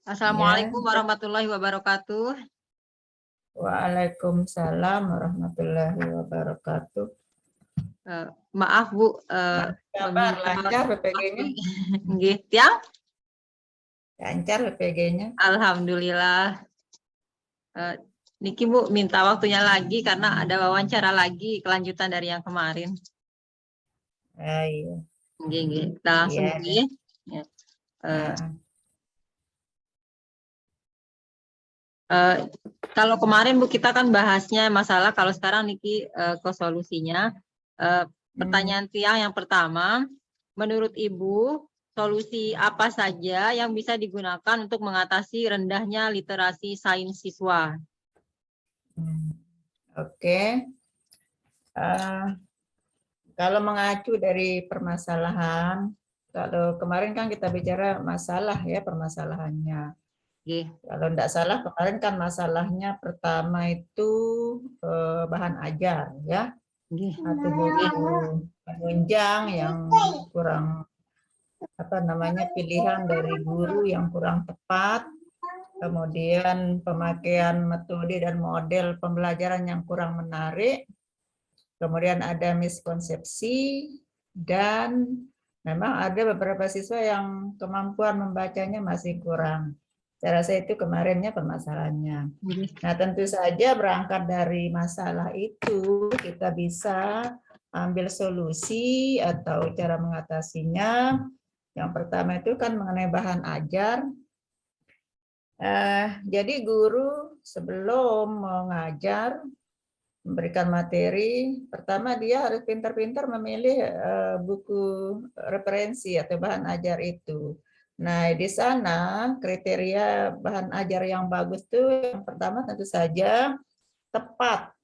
Assalamualaikum Ya, warahmatullahi wabarakatuh. waalaikumsalam warahmatullahi wabarakatuh. Maaf Bu, Gimana kabar? meminta Lancar waktu. PPG-nya? Nggih, Tiang? Lancar PPG-nya? Alhamdulillah. Eh, Niki Bu minta waktunya lagi karena ada wawancara lagi kelanjutan dari yang kemarin. Ah, iya, Nggih, nggih. Kita langsung iya dulu deh. ya. Ya. Eh, Ah, eh, Kalau kemarin Bu kita kan bahasnya masalah, kalau sekarang Niki ke solusinya. Eh, hmm, Pertanyaan Tiang yang pertama, menurut Ibu, solusi apa saja yang bisa digunakan untuk mengatasi rendahnya literasi sains siswa? hmm. Oke. Ah, kalau mengacu dari permasalahan, kalau kemarin kan kita bicara masalah ya permasalahannya. Oke, Kalau tidak salah kemarin kan masalahnya pertama itu bahan ajar ya, oke, atau buku penunjang yang kurang apa namanya pilihan dari guru yang kurang tepat, kemudian pemakaian metode dan model pembelajaran yang kurang menarik, kemudian ada miskonsepsi, dan memang ada beberapa siswa yang kemampuan membacanya masih kurang. Saya rasa itu kemarinnya permasalahannya. oke. Nah, tentu saja berangkat dari masalah itu kita bisa ambil solusi atau cara mengatasinya. Yang pertama itu kan mengenai bahan ajar. Jadi guru sebelum mengajar, memberikan materi, pertama dia harus pintar-pintar memilih buku referensi atau bahan ajar itu. Nah, di sana kriteria bahan ajar yang bagus itu yang pertama tentu saja tepat,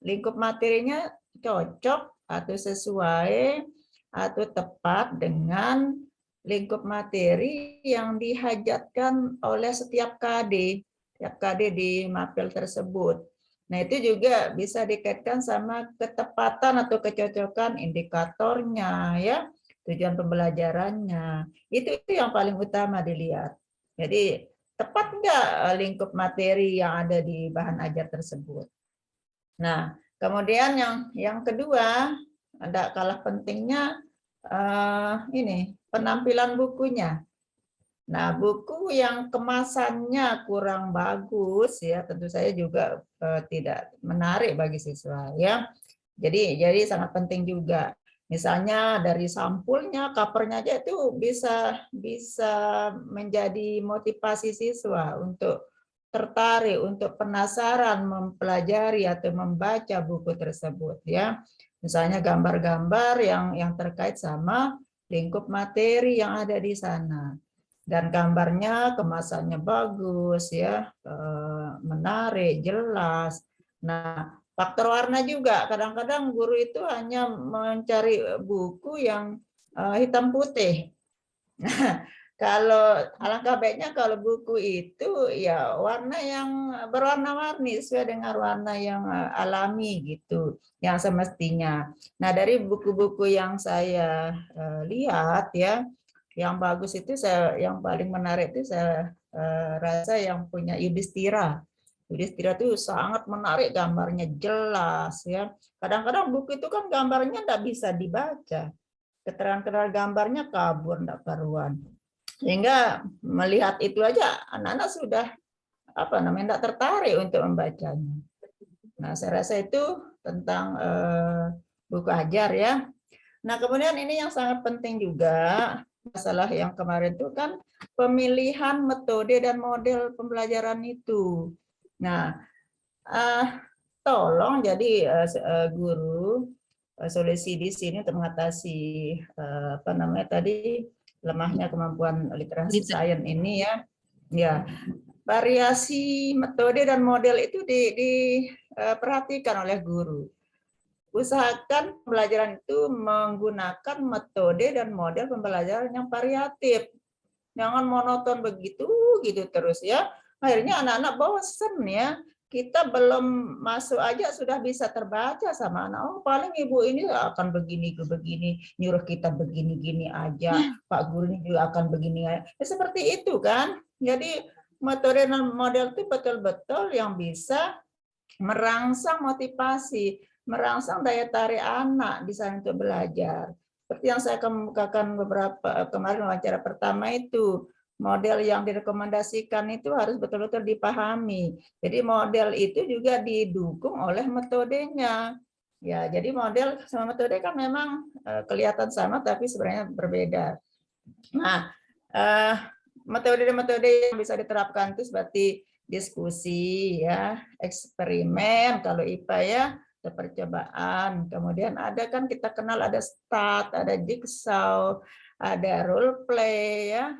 lingkup materinya cocok atau sesuai atau tepat dengan lingkup materi yang dihajatkan oleh setiap KD di mapel tersebut. Nah, itu juga bisa dikaitkan sama ketepatan atau kecocokan indikatornya ya, tujuan pembelajarannya. Itu yang paling utama dilihat. Jadi tepat nggak lingkup materi yang ada di bahan ajar tersebut. Nah, kemudian yang kedua, ada kalah pentingnya ini penampilan bukunya. Nah, buku yang kemasannya kurang bagus ya, tentu saya juga tidak menarik bagi siswa ya. Jadi sangat penting juga. Misalnya dari sampulnya, covernya aja itu bisa bisa menjadi motivasi siswa untuk tertarik, untuk penasaran mempelajari atau membaca buku tersebut ya. Misalnya gambar-gambar yang terkait sama lingkup materi yang ada di sana. Dan gambarnya kemasannya bagus ya, menarik, jelas. Nah, faktor warna juga, kadang-kadang guru itu hanya mencari buku yang hitam putih. Kalau alangkah baiknya kalau buku itu ya warna yang berwarna-warni sesuai dengan warna yang alami gitu, yang semestinya. Nah, dari buku-buku yang saya lihat ya, yang bagus itu yang paling menarik itu saya rasa yang punya Yudhistira. Yudhistira itu sangat menarik, gambarnya jelas ya. Kadang-kadang buku itu kan gambarnya tidak bisa dibaca, keterangan gambarnya kabur, tidak karuan. Sehingga melihat itu aja anak-anak sudah apa namanya tidak tertarik untuk membacanya. Nah, saya rasa itu tentang buku ajar ya. Nah, kemudian ini yang sangat penting juga, masalah yang kemarin itu kan pemilihan metode dan model pembelajaran itu. Nah, tolong jadi guru solusi di sini untuk mengatasi apa namanya tadi lemahnya kemampuan literasi sains ini ya. Ya, variasi metode dan model itu diperhatikan oleh guru. Usahakan pembelajaran itu menggunakan metode dan model pembelajaran yang variatif. Jangan monoton begitu gitu terus ya. Akhirnya anak-anak bosan ya. Kita belum masuk aja sudah bisa terbaca sama anak. Oh, paling ibu ini akan begini, nyuruh kita begini-gini aja. Pak guru ini juga akan begini. Ya, seperti itu kan. Jadi metode dan model itu betul-betul yang bisa merangsang motivasi, merangsang daya tarik anak di sana untuk belajar. Seperti yang saya kemukakan beberapa kemarin wawancara pertama itu, model yang direkomendasikan itu harus betul-betul dipahami. Jadi model itu juga didukung oleh metodenya. Ya, jadi model sama metode kan memang kelihatan sama tapi sebenarnya berbeda. Nah, metode-metode yang bisa diterapkan itu seperti diskusi, ya, eksperimen, kalau IPA ya, ada percobaan. Kemudian ada kan kita kenal ada STAT, ada jigsaw, ada role play, ya,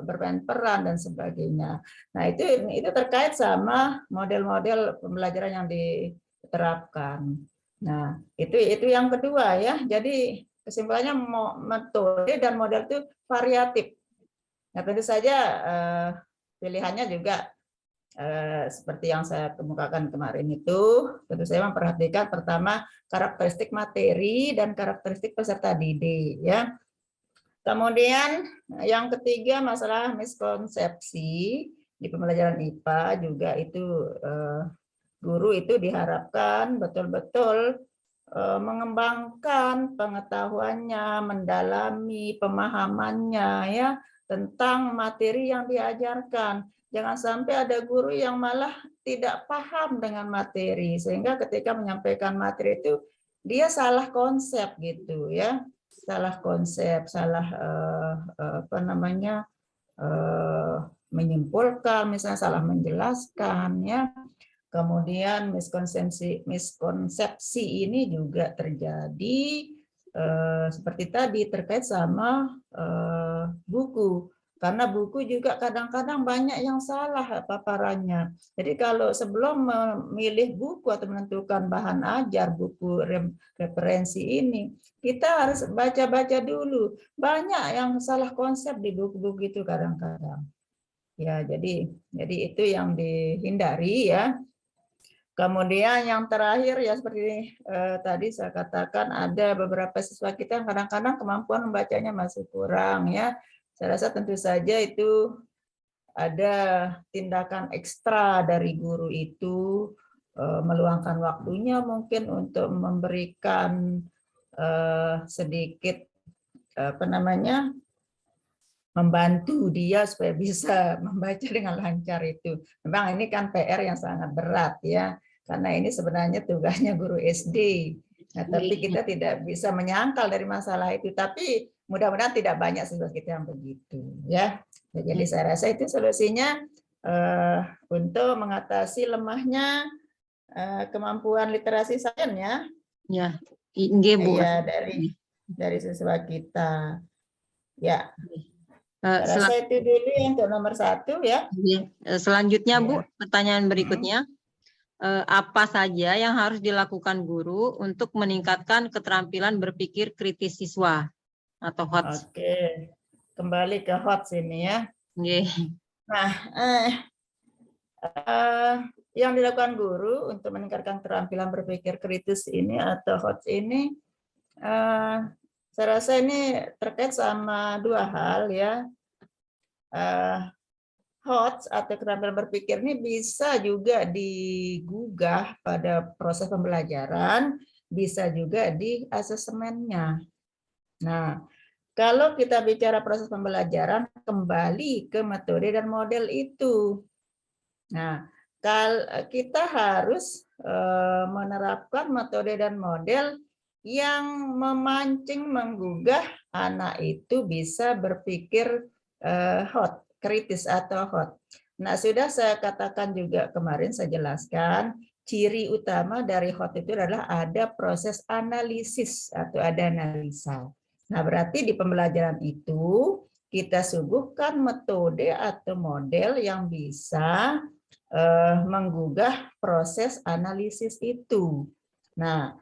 bermain peran dan sebagainya. Nah, itu terkait sama model-model pembelajaran yang diterapkan. Nah, itu yang kedua ya. Jadi kesimpulannya metode dan model itu variatif. Nah, tentu saja pilihannya juga seperti yang saya kemukakan kemarin itu, tentu saya memperhatikan pertama karakteristik materi dan karakteristik peserta didik, ya. Kemudian yang ketiga masalah miskonsepsi di pembelajaran IPA juga itu guru itu diharapkan betul-betul mengembangkan pengetahuannya, mendalami pemahamannya ya tentang materi yang diajarkan. Jangan sampai ada guru yang malah tidak paham dengan materi sehingga ketika menyampaikan materi itu dia salah konsep gitu ya. Salah konsep, salah apa namanya? Menyimpulkan, misalnya salah menjelaskan ya. Kemudian miskonsepsi ini juga terjadi seperti tadi terkait sama buku. Karena buku juga kadang-kadang banyak yang salah paparannya. Jadi kalau sebelum memilih buku atau menentukan bahan ajar, buku referensi ini, kita harus baca-baca dulu. Banyak yang salah konsep di buku-buku itu kadang-kadang. Ya, jadi itu yang dihindari ya. Kemudian yang terakhir ya seperti tadi saya katakan ada beberapa siswa kita yang kadang-kadang kemampuan membacanya masih kurang ya. Saya rasa tentu saja itu ada tindakan ekstra dari guru itu meluangkan waktunya mungkin untuk memberikan sedikit apa namanya membantu dia supaya bisa membaca dengan lancar itu. Memang ini kan PR yang sangat berat ya. Karena ini sebenarnya tugasnya guru SD. Nah, tapi kita tidak bisa menyangkal dari masalah itu. Tapi mudah-mudahan tidak banyak siswa kita yang begitu, ya. Jadi saya rasa itu solusinya untuk mengatasi lemahnya kemampuan literasi sains ya. Ya, Bu. Ya dari siswa kita. Ya. Saya rasa itu dulu untuk nomor 1 ya. Selanjutnya Bu, pertanyaan berikutnya. Apa saja yang harus dilakukan guru untuk meningkatkan keterampilan berpikir kritis siswa atau HOTS? Oke, kembali ke HOTS ini ya. Nah, yang dilakukan guru untuk meningkatkan keterampilan berpikir kritis ini atau HOTS ini, saya rasa ini terkait sama 2 hal ya. HOTS atau keterampilan berpikir ini bisa juga digugah pada proses pembelajaran, bisa juga di asesmennya. Nah, kalau kita bicara proses pembelajaran, kembali ke metode dan model itu. Nah, kita harus menerapkan metode dan model yang memancing, menggugah anak itu bisa berpikir hot, kritis atau hot. Nah, sudah saya katakan juga kemarin, saya jelaskan, ciri utama dari hot itu adalah ada proses analisis atau ada analisa. Nah, berarti di pembelajaran itu kita suguhkan metode atau model yang bisa menggugah proses analisis itu. Nah,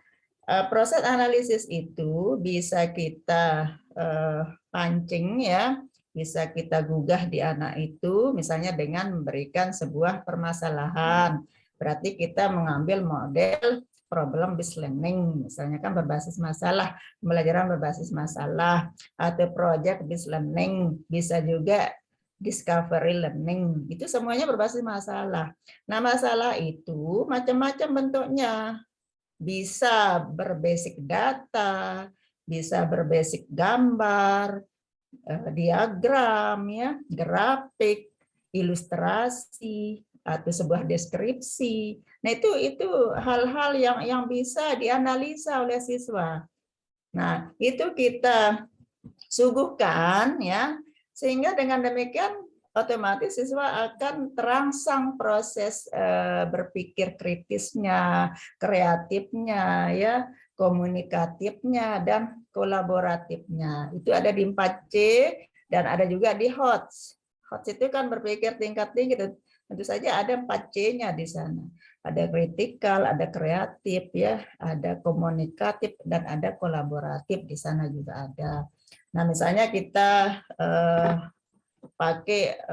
proses analisis itu bisa kita pancing ya, bisa kita gugah di anak itu, misalnya dengan memberikan sebuah permasalahan. Berarti kita mengambil model problem based learning, misalnya kan berbasis masalah, pembelajaran berbasis masalah, atau project based learning, bisa juga discovery learning. Itu semuanya berbasis masalah. Nah, masalah itu macam-macam bentuknya. Bisa berbasic data, bisa berbasic gambar, diagram, ya, grafik, ilustrasi, atau sebuah deskripsi. Nah, itu hal-hal yang bisa dianalisa oleh siswa. Nah, itu kita suguhkan, ya, sehingga dengan demikian otomatis siswa akan terangsang proses berpikir kritisnya, kreatifnya, ya, komunikatifnya, dan kolaboratifnya. Itu ada di 4C dan ada juga di HOTS. HOTS itu kan berpikir tingkat tinggi, tentu saja ada 4C-nya di sana. Ada kritikal, ada kreatif, ya, ada komunikatif, dan ada kolaboratif di sana juga ada. Nah, misalnya kita pakai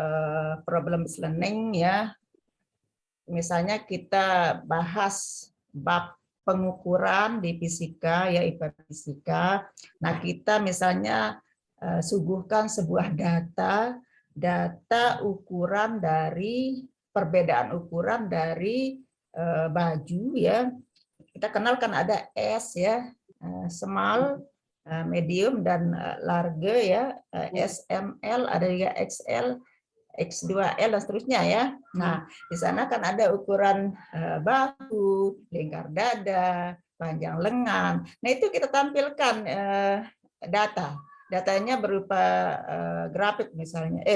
problem learning, ya. Misalnya kita bahas bab pengukuran di fisika, ya, IPA fisika. Nah, kita misalnya suguhkan sebuah data ukuran dari perbedaan ukuran dari baju, ya. Kita kenal kan ada S, ya, small, medium, dan large, ya, SML, ada juga XL, X2L, dan seterusnya, ya. Nah, di sana kan ada ukuran bahu, lingkar dada, panjang lengan. Nah, itu kita tampilkan data. Datanya berupa grafik misalnya,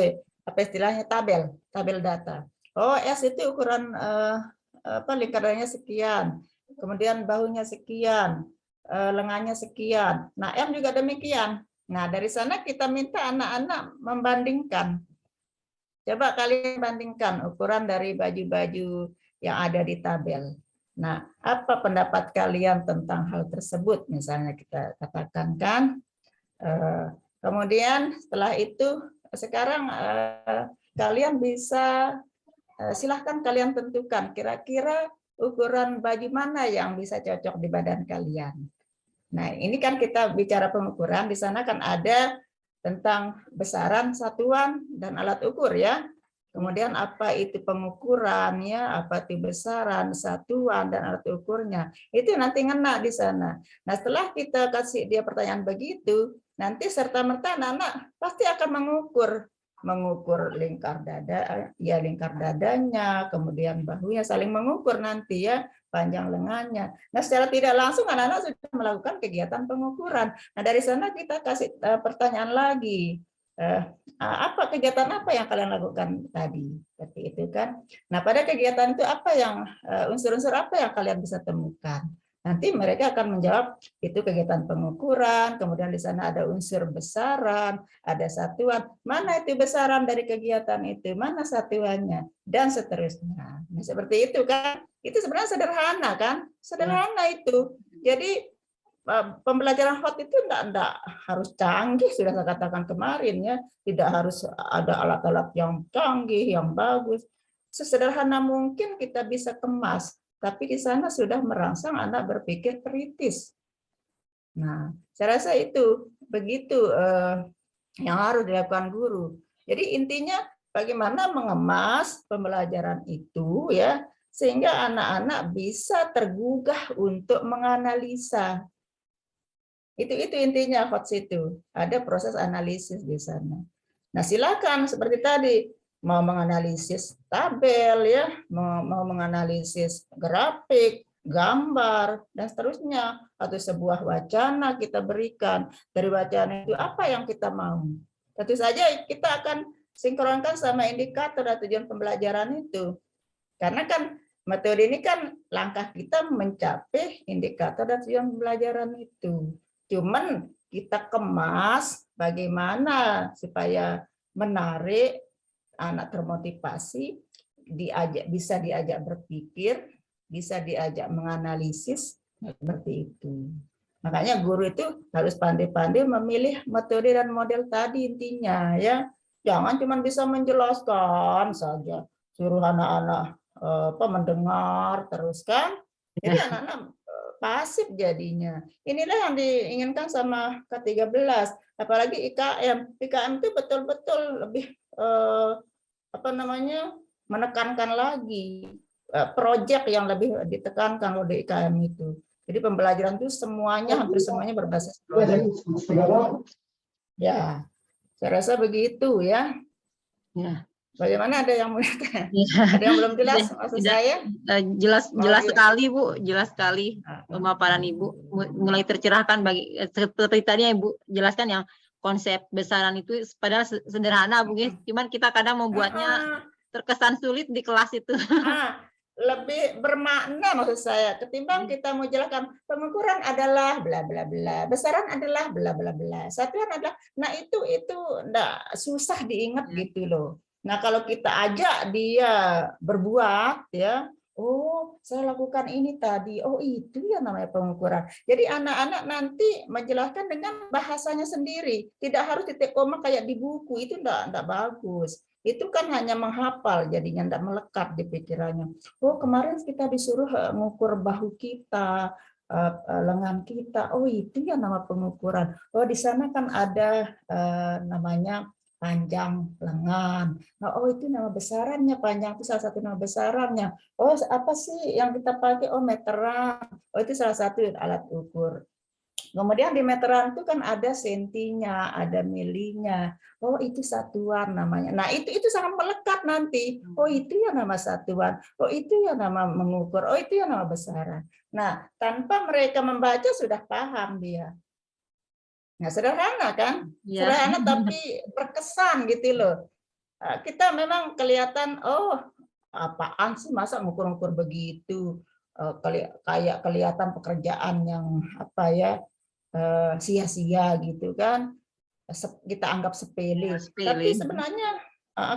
apa istilahnya, tabel data. Oh, S itu ukuran lingkar dadanya sekian, kemudian bahunya sekian, lengannya sekian. Nah, M juga demikian. Nah, dari sana kita minta anak-anak membandingkan. Coba kalian bandingkan ukuran dari baju-baju yang ada di tabel. Nah, apa pendapat kalian tentang hal tersebut? Misalnya kita katakan kan. Kemudian setelah itu sekarang kalian bisa silahkan kalian tentukan kira-kira ukuran baju mana yang bisa cocok di badan kalian. Nah, ini kan kita bicara pengukuran, di sana kan ada tentang besaran, satuan, dan alat ukur, ya. Kemudian apa itu pengukuran, ya, apa itu besaran, satuan, dan alat ukurnya. Itu nanti ngena di sana. Nah, setelah kita kasih dia pertanyaan begitu, nanti serta-merta anak-anak pasti akan mengukur lingkar dada, ya, lingkar dadanya, kemudian bahunya, saling mengukur nanti, ya, panjang lengannya. Nah, secara tidak langsung anak-anak sudah melakukan kegiatan pengukuran. Nah, dari sana kita kasih pertanyaan lagi. Apa kegiatan apa yang kalian lakukan tadi? Seperti itu kan. Nah, pada kegiatan itu apa yang unsur-unsur apa yang kalian bisa temukan? Nanti mereka akan menjawab itu kegiatan pengukuran, kemudian di sana ada unsur besaran, ada satuan. Mana itu besaran dari kegiatan itu? Mana satuannya? Dan seterusnya. Nah, seperti itu kan. Itu sebenarnya sederhana kan? Sederhana itu. Jadi pembelajaran HOT itu enggak harus canggih, sudah saya katakan kemarin, ya. Tidak harus ada alat-alat yang canggih, yang bagus. Sesederhana mungkin kita bisa kemas, tapi di sana sudah merangsang anak berpikir kritis. Nah, saya rasa itu begitu yang harus dilakukan guru. Jadi intinya bagaimana mengemas pembelajaran itu, ya, sehingga anak-anak bisa tergugah untuk menganalisa. Itu intinya HOTS itu. Ada proses analisis di sana. Nah, silakan seperti tadi mau menganalisis tabel, ya, mau menganalisis grafik, gambar, dan seterusnya, atau sebuah wacana kita berikan. Dari wacana itu apa yang kita mau? Tentu saja kita akan sinkronkan sama indikator dan tujuan pembelajaran itu. Karena kan metode ini kan langkah kita mencapai indikator dan tujuan pembelajaran itu. Cuman kita kemas bagaimana supaya menarik anak termotivasi, bisa diajak berpikir, bisa diajak menganalisis, seperti itu. Makanya guru itu harus pandai-pandai memilih metode dan model tadi intinya, ya. Jangan cuma bisa menjelaskan saja, suruh anak-anak mendengar terus kan. Jadi anak-anak pasif jadinya. Inilah yang diinginkan sama K13, apalagi IKM. IKM itu betul-betul lebih menekankan lagi proyek yang lebih ditekankan kalau di IKM itu. Jadi pembelajaran itu semuanya, hampir semuanya berbasis proyek. Ya, saya rasa begitu ya. Ya. Bagaimana, ada yang mau Ya. ada yang belum jelas maksud Tidak, saya? jelas Mau sekali Bu, jelas sekali pemaparan Ibu, mulai tercerahkan bagi seperti tadi yang Ibu jelaskan, yang konsep besaran itu padahal sederhana Bu, cuman kita kadang membuatnya terkesan sulit di kelas itu. Lebih bermakna maksud saya ketimbang kita mau jelaskan pengukuran adalah bla bla bla, besaran adalah bla bla bla, satuan adalah, nah itu enggak susah diingat gitu loh. Nah kalau kita ajak dia berbuat ya, oh saya lakukan ini tadi, oh itu ya namanya pengukuran. Jadi anak-anak nanti menjelaskan dengan bahasanya sendiri, tidak harus titik koma kayak di buku, itu enggak bagus. Itu kan hanya menghafal, jadinya enggak melekat di pikirannya. Oh kemarin kita disuruh mengukur bahu kita, lengan kita, oh itu ya nama pengukuran. Oh di sana kan ada namanya panjang lengan. Nah, oh itu nama besarannya, panjang itu salah satu nama besarannya. Oh apa sih yang kita pakai? Oh meteran. Oh itu salah satu alat ukur. Kemudian di meteran itu kan ada sentinya, ada milinya. Oh itu satuan namanya. Nah itu sangat melekat nanti. Oh itu ya nama satuan. Oh itu ya nama mengukur. Oh itu ya nama besaran. Nah tanpa mereka membaca sudah paham dia. Nah sederhana kan? Ya. Sederhana tapi berkesan gitu loh. Kita memang kelihatan, oh apaan sih masa ngukur-ngukur begitu. Kayak kelihatan pekerjaan yang apa ya, sia-sia gitu kan, kita anggap sepele, tapi sebenarnya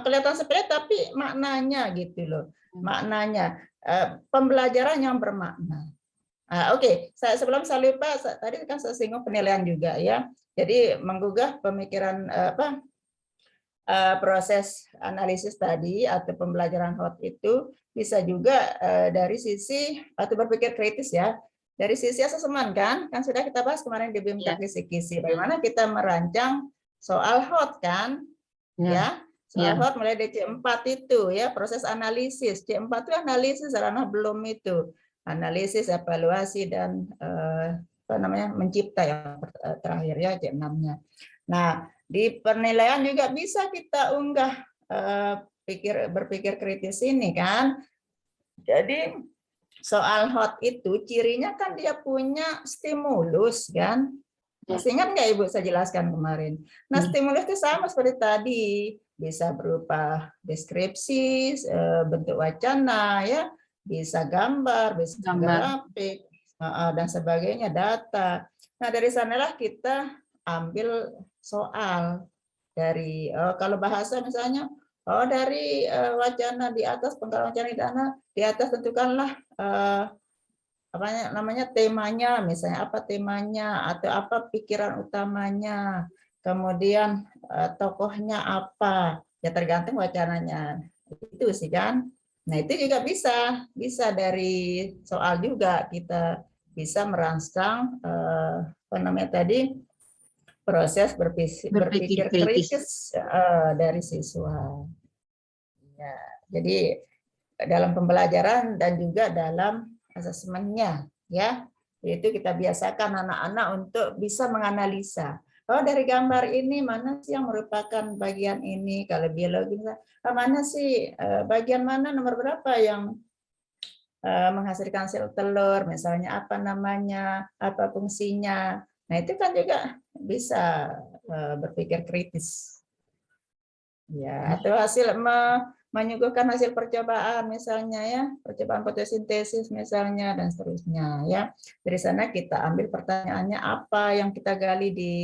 kelihatan sepele tapi maknanya gitu loh, maknanya pembelajaran yang bermakna. Oke, sebelum saya lupa, tadi kan saya singgung penilaian juga ya, jadi menggugah pemikiran proses analisis tadi atau pembelajaran HOT itu bisa juga dari sisi atau berpikir kritis ya. Dari sisi asesmen kan sudah kita bahas kemarin di BIM teknis kisi. Bagaimana kita merancang soal HOT kan, ya soal HOT mulai dari C4 itu ya, proses analisis. C4 itu analisis, ranah belum itu analisis, evaluasi dan mencipta yang terakhir ya C6-nya. Nah di penilaian juga bisa kita unggah berpikir kritis ini kan. Jadi soal HOT itu cirinya kan dia punya stimulus kan. Masih ingat nggak Ibu saya jelaskan kemarin? Nah stimulus itu sama seperti tadi, bisa berupa deskripsi, bentuk wacana ya, bisa gambar, bisa grafik dan sebagainya, data. Nah dari sanalah kita ambil soal dari kalau bahasa misalnya, dari wacana di atas, penggalan wacana di atas tentukanlah apa namanya temanya, misalnya apa temanya atau apa pikiran utamanya, kemudian tokohnya apa, ya tergantung wacananya itu sih kan. Nah itu juga bisa dari soal juga kita bisa merangsang apa namanya tadi, proses berpikir kritis dari siswa. Ya, jadi dalam pembelajaran dan juga dalam asesmennya, ya, yaitu kita biasakan anak-anak untuk bisa menganalisa. Oh dari gambar ini mana sih yang merupakan bagian ini? Kalau biologi, mana sih bagian mana nomor berapa yang menghasilkan sel telur? Misalnya apa namanya, apa fungsinya? Nah itu kan juga bisa berpikir kritis. Ya, atau hasil menyuguhkan hasil percobaan misalnya ya, percobaan fotosintesis misalnya dan seterusnya ya. Dari sana kita ambil pertanyaannya apa yang kita gali di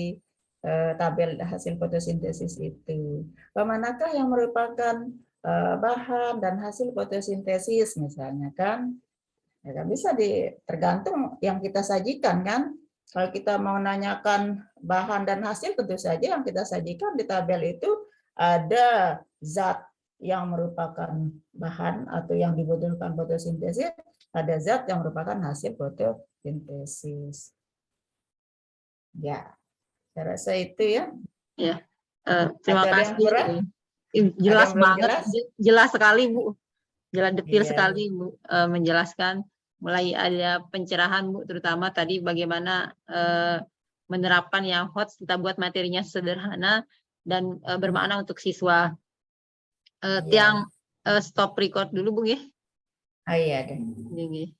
tabel hasil fotosintesis itu. Manakah yang merupakan bahan dan hasil fotosintesis misalnya kan? Ya, bisa tergantung yang kita sajikan kan. Kalau kita mau nanyakan bahan dan hasil, tentu saja yang kita sajikan di tabel itu ada zat yang merupakan bahan atau yang dibutuhkan fotosintesis, ada zat yang merupakan hasil sintesis. Ya, saya rasa itu ya. Terima Atau ada yang kasih. kurang? Jelas yang belum banget, jelas? jelas sekali Bu, jelas detail Iya. sekali Bu, menjelaskan mulai ada pencerahan Bu, terutama tadi bagaimana menerapkan yang hot, kita buat materinya sederhana dan bermakna untuk siswa. Iya. Tiang stop record dulu Bu ya. Iya deh. Ini.